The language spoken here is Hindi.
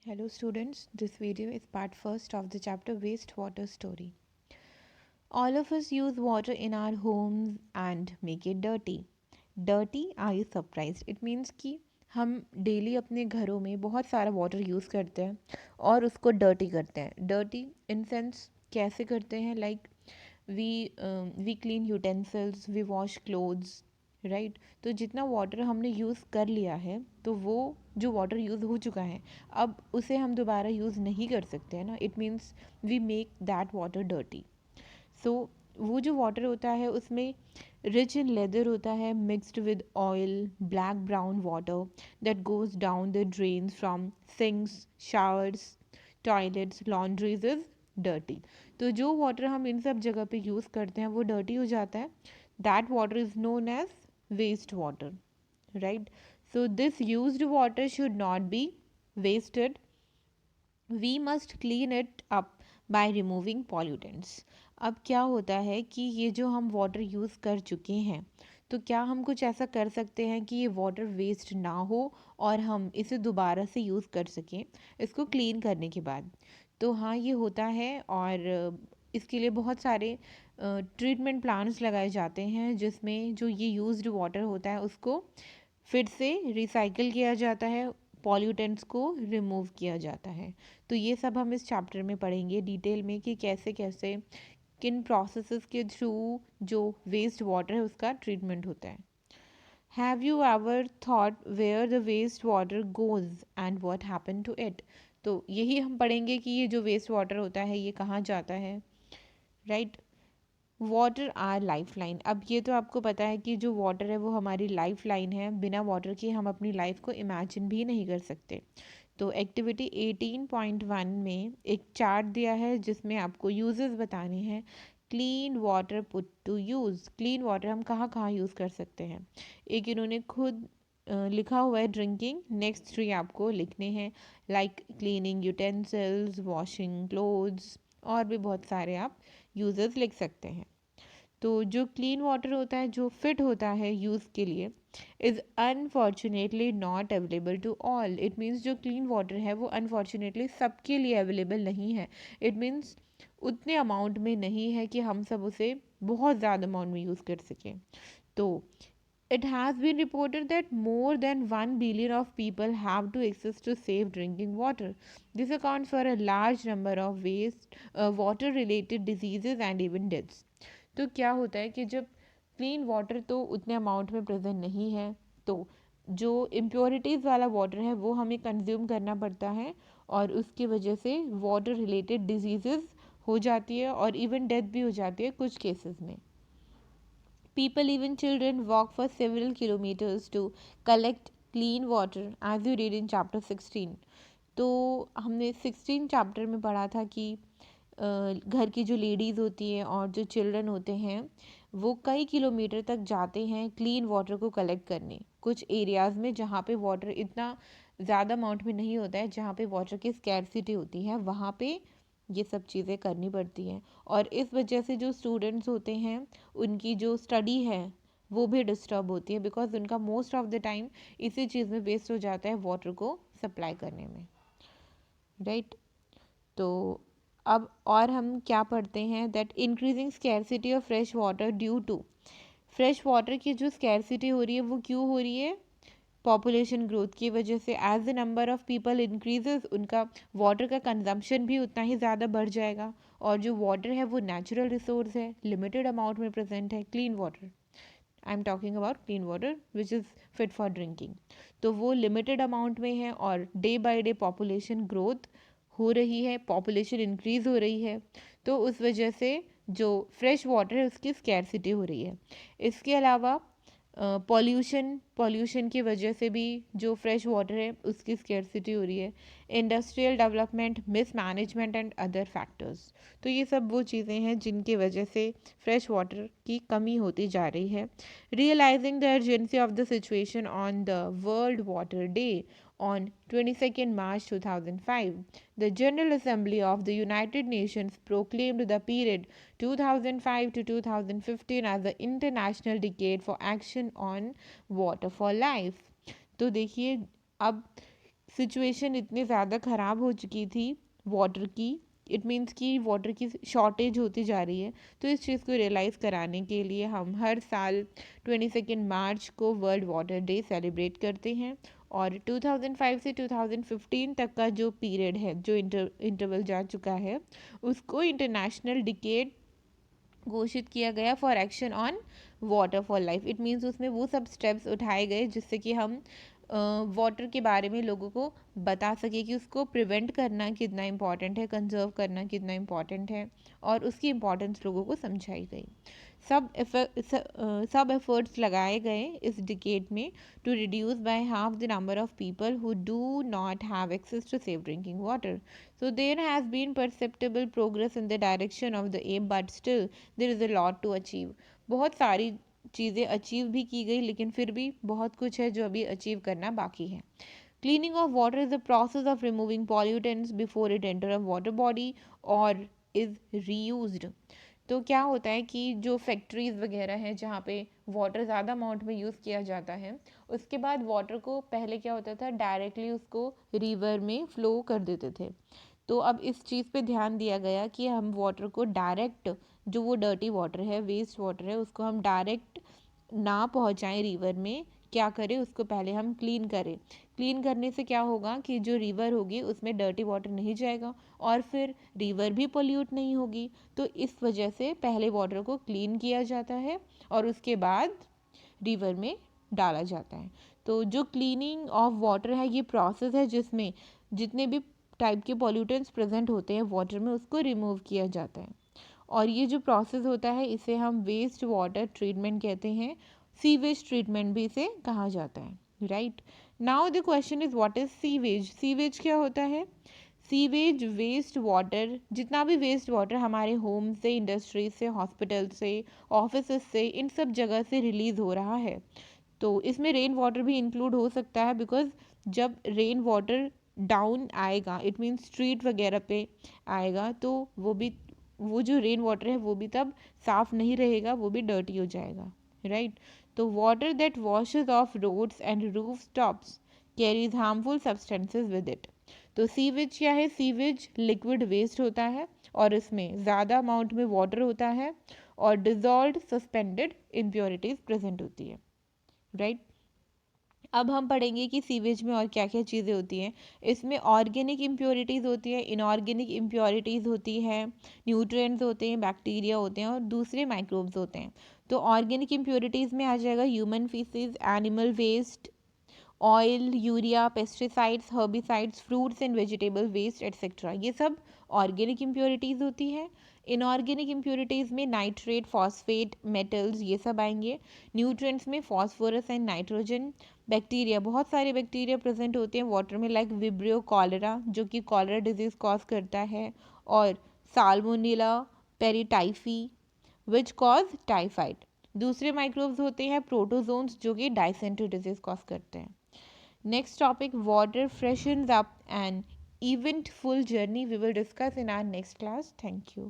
Hello students, this video is part first of the chapter Wastewater Story. All of us use water in our homes and make it dirty. Dirty, are you surprised? It means कि हम डेली अपने घरों में बहुत सारा वाटर यूज़ करते हैं और उसको डर्टी करते हैं. डर्टी इन सेंस कैसे करते हैं? Like we clean utensils, we wash clothes, right. तो जितना वाटर हमने यूज़ कर लिया है तो वो जो वाटर यूज़ हो चुका है अब उसे हम दोबारा यूज़ नहीं कर सकते हैं ना. It means we make that water dirty. So वो जो वाटर होता है उसमें रिच इन लेदर होता है, mixed with oil, black brown water that goes down the drains from sinks, showers, toilets, laundries is dirty. तो जो वाटर हम इन सब जगह पे यूज़ करते हैं वो डर्टी हो जाता है. That water is known as waste water, right. So this used water should not be wasted. We must clean it up by removing pollutants. अब क्या होता है कि ये जो हम वाटर यूज़ कर चुके हैं तो क्या हम कुछ ऐसा कर सकते हैं कि ये वाटर वेस्ट ना हो और हम इसे दोबारा से यूज़ कर सकें इसको क्लीन करने के बाद. तो हाँ, ये होता है और इसके लिए बहुत सारे ट्रीटमेंट प्लान्स लगाए जाते हैं जिसमें जो ये यूज्ड वाटर होता है उसको फिर से रिसाइकिल किया जाता है, पॉल्यूटेंट्स को रिमूव किया जाता है. तो ये सब हम इस चैप्टर में पढ़ेंगे डिटेल में कि कैसे कैसे किन प्रोसेसेस के थ्रू जो वेस्ट वाटर है उसका ट्रीटमेंट होता है. Have you ever thought where the waste water goes and what happen to it. तो यही हम पढ़ेंगे कि ये जो वेस्ट वाटर होता है ये कहाँ जाता है, right. Water our life line. अब ये तो आपको पता है कि जो वाटर है वो हमारी लाइफ लाइन है. बिना वाटर के हम अपनी लाइफ को इमेजिन भी नहीं कर सकते. तो एक्टिविटी 18.1 में एक चार्ट दिया है जिसमें आपको यूजेस बताने हैं. Clean water put to use. Clean water हम कहाँ कहाँ यूज़ कर सकते हैं. एक इन्होंने खुद लिखा हुआ है ड्रिंकिंग. नेक्स्ट 3 आपको लिखने हैं like cleaning utensils, washing clothes और भी बहुत सारे आप यूजेस लिख सकते हैं. तो जो क्लीन वाटर होता है जो फिट होता है यूज़ के लिए is unfortunately not available to all. It means जो क्लीन वाटर है वो अनफॉर्चुनेटली सबके लिए अवेलेबल नहीं है. इट मीन्स उतने अमाउंट में नहीं है कि हम सब उसे बहुत ज़्यादा अमाउंट में यूज़ कर सकें. तो it has been reported that more than 1 billion of people have to access to safe drinking water. This accounts for a large number of water related diseases and even deaths. तो क्या होता है कि जब क्लीन वाटर तो उतने अमाउंट में प्रेजेंट नहीं है तो जो इम्प्योरिटीज़ वाला वाटर है वो हमें कंज्यूम करना पड़ता है और उसकी वजह से वाटर रिलेटेड डिजीज़ हो जाती है और इवन डेथ भी हो जाती है कुछ केसेस में. People, even children, walk for several kilometers to collect clean water, as you read in chapter 16. तो हमने 16 चैप्टर में पढ़ा था कि घर की जो लेडीज़ होती हैं और जो चिल्ड्रन होते हैं वो कई किलोमीटर तक जाते हैं क्लीन वाटर को कलेक्ट करने. कुछ एरियाज़ में जहाँ पे वाटर इतना ज़्यादा अमाउंट में नहीं होता है, जहाँ पे वाटर की स्कैरसिटी होती है, वहाँ पे ये सब चीज़ें करनी पड़ती हैं. और इस वजह से जो स्टूडेंट्स होते हैं उनकी जो स्टडी है वो भी डिस्टर्ब होती है बिकॉज उनका मोस्ट ऑफ द टाइम इसी चीज़ में वेस्ट हो जाता है वाटर को सप्लाई करने में, राइट. तो अब और हम क्या पढ़ते हैं that increasing scarcity of fresh water due to. Fresh water की जो स्कैरसिटी हो रही है वो क्यों हो रही है? पॉपुलेशन ग्रोथ की वजह से. As the number of people increases उनका वाटर का कंजम्पशन भी उतना ही ज़्यादा बढ़ जाएगा. और जो वाटर है वो नेचुरल रिसोर्स है, लिमिटेड अमाउंट में प्रेजेंट है. Clean water, I am talking about clean water which is fit for drinking. तो वो लिमिटेड अमाउंट में है और day by day population growth हो रही है, पॉपुलेशन इंक्रीज़ हो रही है. तो उस वजह से जो फ्रेश वाटर है उसकी स्कैरसिटी हो रही है. इसके अलावा पॉल्यूशन की वजह से भी जो फ्रेश वाटर है उसकी स्कैरसिटी हो रही है. Industrial development, miss management and other factors. तो ये सब वो चीज़ें हैं जिनकी वजह से फ्रेश वाटर की कमी होती जा रही है. Realising the urgency of the situation on the world water day on 22nd March 2005, the General Assembly of the United Nations proclaimed the period 2005 to 2015 as the International Decade for Action on Water for Life. तो देखिए अब सिचुएशन इतनी ज़्यादा ख़राब हो चुकी थी वाटर की, इट मीन्स कि वाटर की शॉर्टेज होती जा रही है। तो इस चीज़ को रियलाइज़ कराने के लिए हम हर साल 22 मार्च को वर्ल्ड वाटर डे सेलिब्रेट करते हैं। और 2005 से 2015 तक का जो पीरियड है, जो इंटरवल जा चुका है, उसको इंटरनेशनल डिकेड घोषित किया गया for action on water for life. It means उसमें वो सब स्टेप्स उठाए गए जिससे कि हम वाटर के बारे में लोगों को बता सके कि उसको प्रिवेंट करना कितना इम्पॉर्टेंट है, कंजर्व करना कितना इम्पॉर्टेंट है, और उसकी इम्पॉर्टेंस लोगों को समझाई गई। सब एफर्ट्स लगाए गए इस डिकेड में to reduce by half the number of people who do not have access to safe drinking water. So there has been perceptible progress in the direction of the aim, but still there is a lot to achieve. बहुत सारी चीज़ें अचीव भी की गई, लेकिन फिर भी बहुत कुछ है जो अभी अचीव करना बाकी है। Cleaning of water is the process of removing pollutants before it enter a water body or is reused. तो क्या होता है कि जो फैक्ट्रीज़ वगैरह हैं जहाँ पे वाटर ज़्यादा अमाउंट में यूज़ किया जाता है, उसके बाद वाटर को पहले क्या होता था, डायरेक्टली उसको रिवर में फ़्लो कर देते थे। तो अब इस चीज़ पे ध्यान दिया गया कि हम वाटर को डायरेक्ट, जो वो डर्टी वाटर है, वेस्ट वाटर है, उसको हम डायरेक्ट ना पहुंचाएं रिवर में। क्या करें, उसको पहले हम क्लीन करें। क्लीन करने से क्या होगा कि जो रिवर होगी उसमें डर्टी वाटर नहीं जाएगा और फिर रिवर भी पोल्यूट नहीं होगी। तो इस वजह से पहले वाटर को क्लीन किया जाता है और उसके बाद रिवर में डाला जाता है। तो जो क्लीनिंग ऑफ वाटर है, ये प्रोसेस है जिसमें जितने भी टाइप के पॉल्यूटेंट्स प्रेजेंट होते हैं वाटर में, उसको रिमूव किया जाता है। और ये जो प्रोसेस होता है इसे हम वेस्ट वाटर ट्रीटमेंट कहते हैं। सीवेज ट्रीटमेंट भी इसे कहा जाता है, right. Now the question is what is sewage. Sewage क्या होता है? सीवेज वेस्ट वाटर, जितना भी वेस्ट वाटर हमारे होम से, इंडस्ट्री से, हॉस्पिटल से, ऑफिस से, इन सब जगह से रिलीज़ हो रहा है। तो इसमें रेन वाटर भी इंक्लूड हो सकता है, बिकॉज जब रेन वाटर डाउन आएगा, इट मीन्स स्ट्रीट वगैरह पे आएगा, तो वो जो रेन वाटर है वो भी तब साफ़ नहीं रहेगा, वो भी डर्टी हो जाएगा, राइट। तो water that washes off roads and roof tops carries harmful substances with it. तो सीवेज क्या है? सीवेज लिक्विड वेस्ट होता है और इसमें ज़्यादा अमाउंट में वाटर होता है और डिजॉल्व सस्पेंडेड इम्प्योरिटीज़ प्रेजेंट होती है, राइट। अब हम पढ़ेंगे कि सीवेज में और क्या क्या चीज़ें होती हैं। इसमें ऑर्गेनिक इम्प्योरिटीज़ होती हैं, इनऑर्गेनिक इम्प्योरिटीज़ होती हैं, न्यूट्रिएंट्स होते हैं, बैक्टीरिया होते हैं और दूसरे माइक्रोब्स होते हैं। तो ऑर्गेनिक इम्प्योरिटीज़ में आ जाएगा human faeces, animal waste, oil, urea, pesticides, herbicides, fruits and vegetable waste etcetera. ये सब ऑर्गेनिक इम्प्योरिटीज़ होती है। इनऑर्गेनिक इम्प्योरिटीज़ में नाइट्रेट, फॉस्फेट, मेटल्स, ये सब आएंगे। न्यूट्रिएंट्स में फॉस्फोरस एंड नाइट्रोजन। बैक्टीरिया, बहुत सारे बैक्टीरिया प्रेजेंट होते हैं वाटर में, लाइक विब्रियो कॉलरा, जो कि कॉलरा डिजीज़ कॉज करता है, और साल्मोनेला, पेरिटाइफी, विच कॉज टाइफाइड। दूसरे माइक्रोब्स होते हैं प्रोटोजोन्स, जो कि डायसेंट्री डिजीज़ कॉज करते हैं। Next topic, water freshens up an eventful journey. We will discuss in our next class. Thank you.